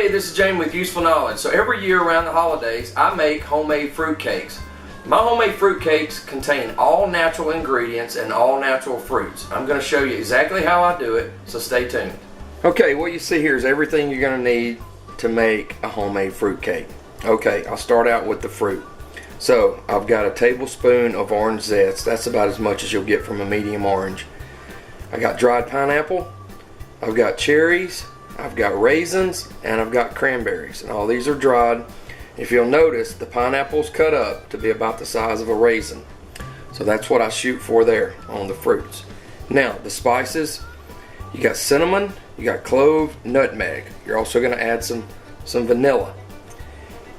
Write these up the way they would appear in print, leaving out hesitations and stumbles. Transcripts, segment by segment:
Hey, this is Jamie with Useful Knowledge. So every year around the holidays, I make homemade fruit cakes. My homemade fruit cakes contain all natural ingredients and all natural fruits. I'm going to show you exactly how I do it, so stay tuned. Okay, what you see here is everything you're going to need to make a homemade fruit cake. Okay, I'll start out with the fruit. So I've got a tablespoon of orange zest. That's about as much as you'll get from a medium orange. I got dried pineapple, I've got cherries, I've got raisins, and I've got cranberries, and all these are dried. If you'll notice, the pineapple's cut up to be about the size of a raisin. So that's what I shoot for there on the fruits. Now, the spices, you got cinnamon, you got clove, nutmeg. You're also going to add some vanilla.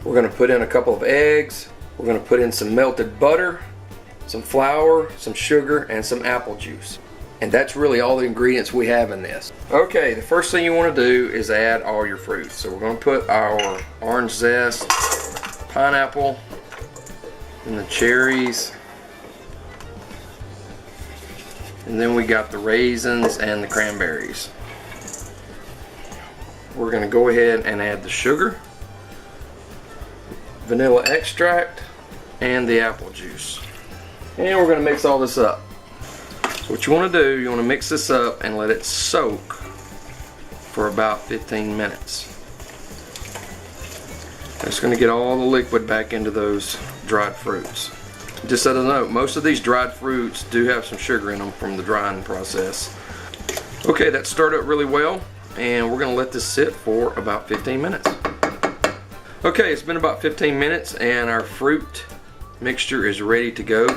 We're going to put in a couple of eggs. We're going to put in some melted butter, some flour, some sugar, and some apple juice. And that's really all the ingredients we have in this. Okay, the first thing you want to do is add all your fruits. So we're going to put our orange zest, pineapple, and the cherries. And then we got the raisins and the cranberries. We're going to go ahead and add the sugar, vanilla extract, and the apple juice. And we're going to mix all this up. What you want to do, you want to mix this up and let it soak for about 15 minutes. That's going to get all the liquid back into those dried fruits. Just as a note, most of these dried fruits do have some sugar in them from the drying process. Okay, that stirred up really well, and we're going to let this sit for about 15 minutes. Okay, it's been about 15 minutes and our fruit mixture is ready to go.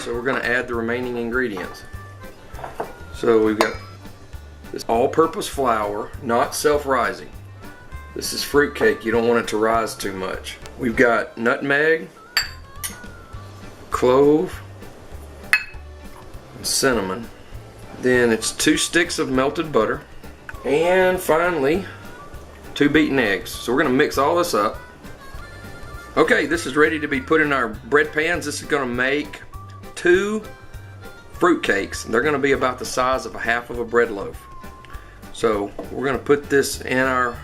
So we're going to add the remaining ingredients. So we've got this all-purpose flour, not self-rising. This is fruit cake, you don't want it to rise too much. We've got nutmeg, clove, and cinnamon. Then it's 2 sticks of melted butter. And finally, 2 beaten eggs. So we're going to mix all this up. Okay, this is ready to be put in our bread pans. This is going to make 2 fruit cakes. They're going to be about the size of a half of a bread loaf. So we're going to put this in our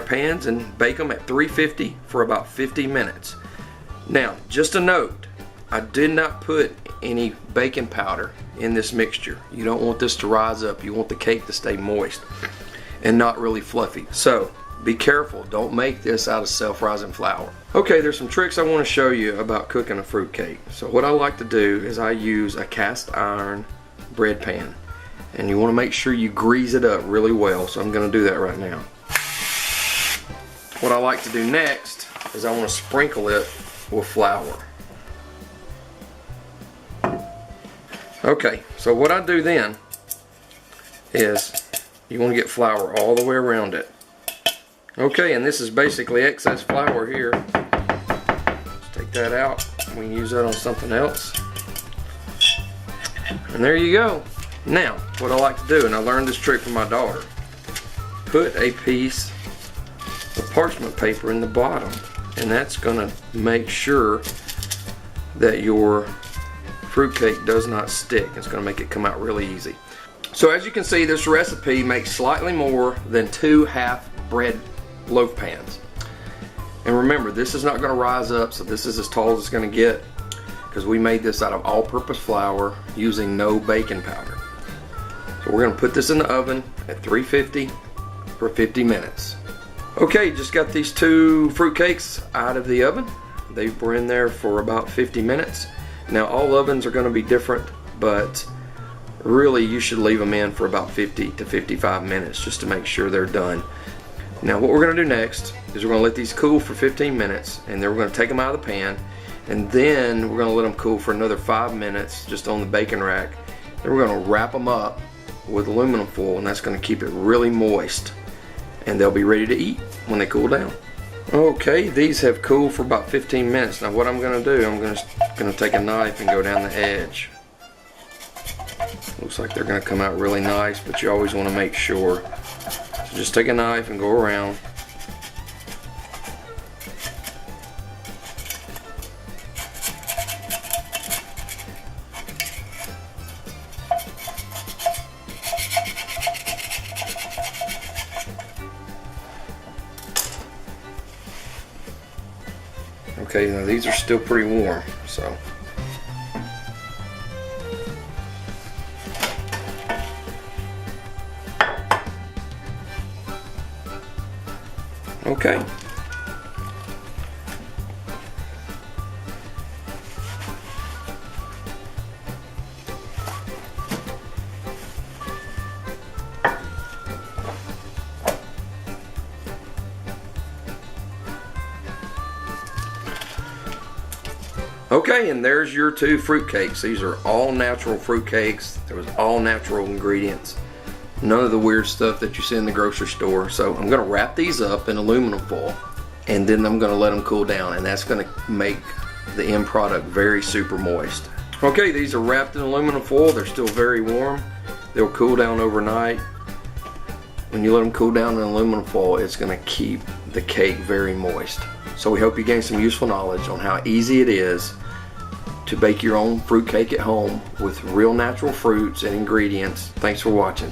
pans and bake them at 350 for about 50 minutes. Now, just a note, I did not put any baking powder in this mixture. You don't want this to rise up. You want the cake to stay moist and not really fluffy. So be careful, don't make this out of self-rising flour. Okay, there's some tricks I want to show you about cooking a fruit cake. So what I like to do is I use a cast iron bread pan, and you want to make sure you grease it up really well. So I'm going to do that right now. What I like to do next is I want to sprinkle it with flour. Okay, so what I do then is you want to get flour all the way around it. Okay, and this is basically excess flour here. Let's take that out. We can use that on something else. And there you go. Now, what I like to do, and I learned this trick from my daughter, put a piece of parchment paper in the bottom, and that's going to make sure that your fruitcake does not stick. It's going to make it come out really easy. So as you can see, this recipe makes slightly more than 2 half bread loaf pans. And remember, this is not going to rise up, so this is as tall as it's going to get, because we made this out of all-purpose flour using no baking powder. So we're going to put this in the oven at 350 for 50 minutes. Okay, just got these 2 fruit cakes out of the oven. They were in there for about 50 minutes. Now all ovens are going to be different, but really you should leave them in for about 50 to 55 minutes just to make sure they're done. Now what we're going to do next is we're going to let these cool for 15 minutes, and then we're going to take them out of the pan, and then we're going to let them cool for another 5 minutes just on the baking rack. Then we're going to wrap them up with aluminum foil, and that's going to keep it really moist, and they'll be ready to eat when they cool down. Okay, these have cooled for about 15 minutes. Now what I'm going to do, I'm going to take a knife and go down the edge. Looks like they're going to come out really nice, but you always want to make sure. So just take a knife and go around. Okay, now these are still pretty warm, so. Okay. Okay, and there's your 2 fruit cakes. These are all natural fruit cakes. There was all natural ingredients. None of the weird stuff that you see in the grocery store. So I'm gonna wrap these up in aluminum foil, and then I'm gonna let them cool down, and that's gonna make the end product very super moist. Okay, these are wrapped in aluminum foil. They're still very warm. They'll cool down overnight. When you let them cool down in aluminum foil, it's gonna keep the cake very moist. So we hope you gain some useful knowledge on how easy it is to bake your own fruit cake at home with real natural fruits and ingredients. Thanks for watching.